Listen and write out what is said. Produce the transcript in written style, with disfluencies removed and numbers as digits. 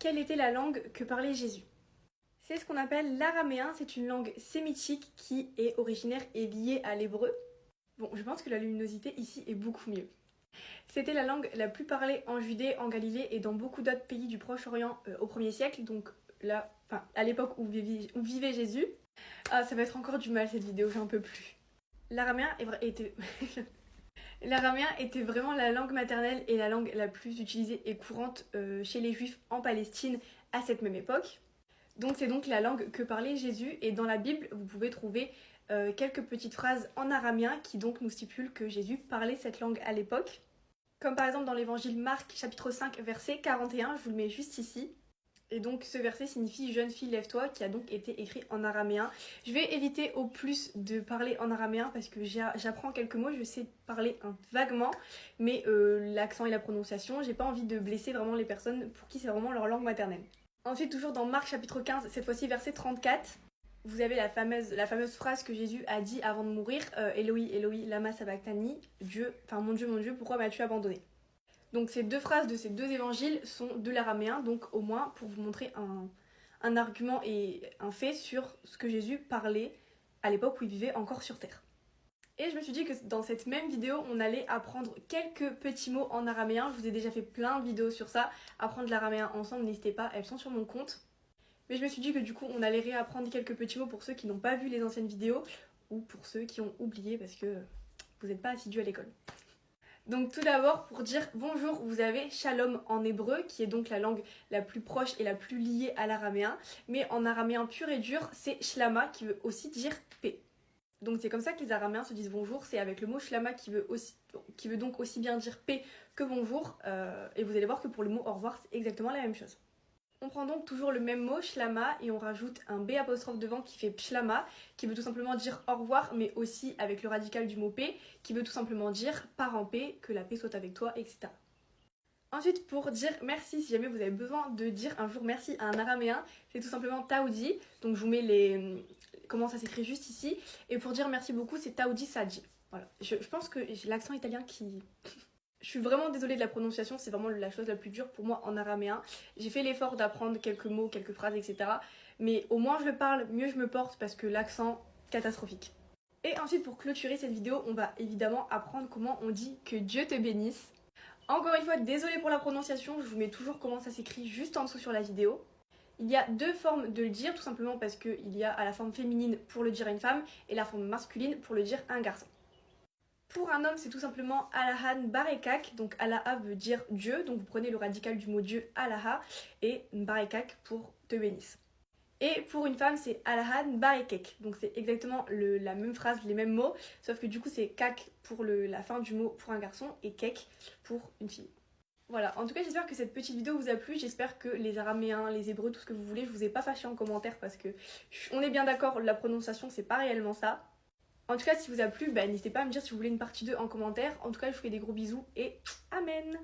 quelle était la langue que parlait Jésus? C'est ce qu'on appelle l'araméen, c'est une langue sémitique qui est originaire et liée à l'hébreu. Bon, je pense que la luminosité ici est beaucoup mieux. C'était la langue la plus parlée en Judée, en Galilée et dans beaucoup d'autres pays du Proche-Orient au 1er siècle, donc là, enfin, à l'époque où vivait Jésus. Ah, ça va être encore du mal cette vidéo, j'en peux plus. L'araméen était... L'araméen était vraiment la langue maternelle et la langue la plus utilisée et courante chez les Juifs en Palestine à cette même époque. Donc c'est donc la langue que parlait Jésus et dans la Bible vous pouvez trouver quelques petites phrases en araméen qui donc nous stipulent que Jésus parlait cette langue à l'époque. Comme par exemple dans l'évangile Marc chapitre 5 verset 41, je vous le mets juste ici. Et donc ce verset signifie « Jeune fille, lève-toi » qui a donc été écrit en araméen. Je vais éviter au plus de parler en araméen parce que j'apprends quelques mots, je sais parler vaguement, mais l'accent et la prononciation, j'ai pas envie de blesser vraiment les personnes pour qui c'est vraiment leur langue maternelle. Ensuite, toujours dans Marc chapitre 15, cette fois-ci verset 34, vous avez la fameuse phrase que Jésus a dit avant de mourir « Eloi, Eloi, lama sabachthani » Dieu, enfin mon Dieu, pourquoi m'as-tu abandonné? Donc ces deux phrases de ces deux évangiles sont de l'araméen, donc au moins pour vous montrer un argument et un fait sur ce que Jésus parlait à l'époque où il vivait encore sur terre. Et je me suis dit que dans cette même vidéo, on allait apprendre quelques petits mots en araméen. Je vous ai déjà fait plein de vidéos sur ça. Apprendre l'araméen ensemble, n'hésitez pas, elles sont sur mon compte. Mais je me suis dit que du coup, on allait réapprendre quelques petits mots pour ceux qui n'ont pas vu les anciennes vidéos ou pour ceux qui ont oublié parce que vous n'êtes pas assidus à l'école. Donc tout d'abord, pour dire bonjour, vous avez shalom en hébreu, qui est donc la langue la plus proche et la plus liée à l'araméen. Mais en araméen pur et dur, c'est shlama, qui veut aussi dire paix. Donc c'est comme ça que les araméens se disent bonjour, c'est avec le mot shlama qui veut donc aussi bien dire paix que bonjour. Et vous allez voir que pour le mot au revoir, c'est exactement la même chose. On prend donc toujours le même mot, shlama, et on rajoute un B' devant qui fait pshlama, qui veut tout simplement dire au revoir, mais aussi avec le radical du mot paix, qui veut tout simplement dire pars en paix, que la paix soit avec toi, etc. Ensuite, pour dire merci, si jamais vous avez besoin de dire un jour merci à un araméen, c'est tout simplement taoudi, donc je vous mets comment ça s'écrit juste ici, et pour dire merci beaucoup, c'est taoudi saji. Voilà, je pense que j'ai l'accent italien qui... Je suis vraiment désolée de la prononciation, c'est vraiment la chose la plus dure pour moi en araméen. J'ai fait l'effort d'apprendre quelques mots, quelques phrases, etc. Mais au moins je le parle, mieux je me porte parce que l'accent, catastrophique. Et ensuite pour clôturer cette vidéo, on va évidemment apprendre comment on dit que Dieu te bénisse. Encore une fois, désolée pour la prononciation, je vous mets toujours comment ça s'écrit juste en dessous sur la vidéo. Il y a deux formes de le dire, tout simplement parce qu'il y a à la forme féminine pour le dire à une femme et la forme masculine pour le dire à un garçon. Pour un homme, c'est tout simplement Allahan Barekak, donc Allah veut dire Dieu, donc vous prenez le radical du mot Dieu Allah et Barekak pour te bénisse. Et pour une femme, c'est Allahan Barekek, donc c'est exactement la même phrase, les mêmes mots, sauf que du coup c'est Kak pour la fin du mot pour un garçon et Kek pour une fille. Voilà, en tout cas j'espère que cette petite vidéo vous a plu, j'espère que les araméens, les hébreux, tout ce que vous voulez, je vous ai pas fâché en commentaire parce que on est bien d'accord, la prononciation c'est pas réellement ça. En tout cas, si vous a plu, n'hésitez pas à me dire si vous voulez une partie 2 en commentaire. En tout cas, je vous fais des gros bisous et amen!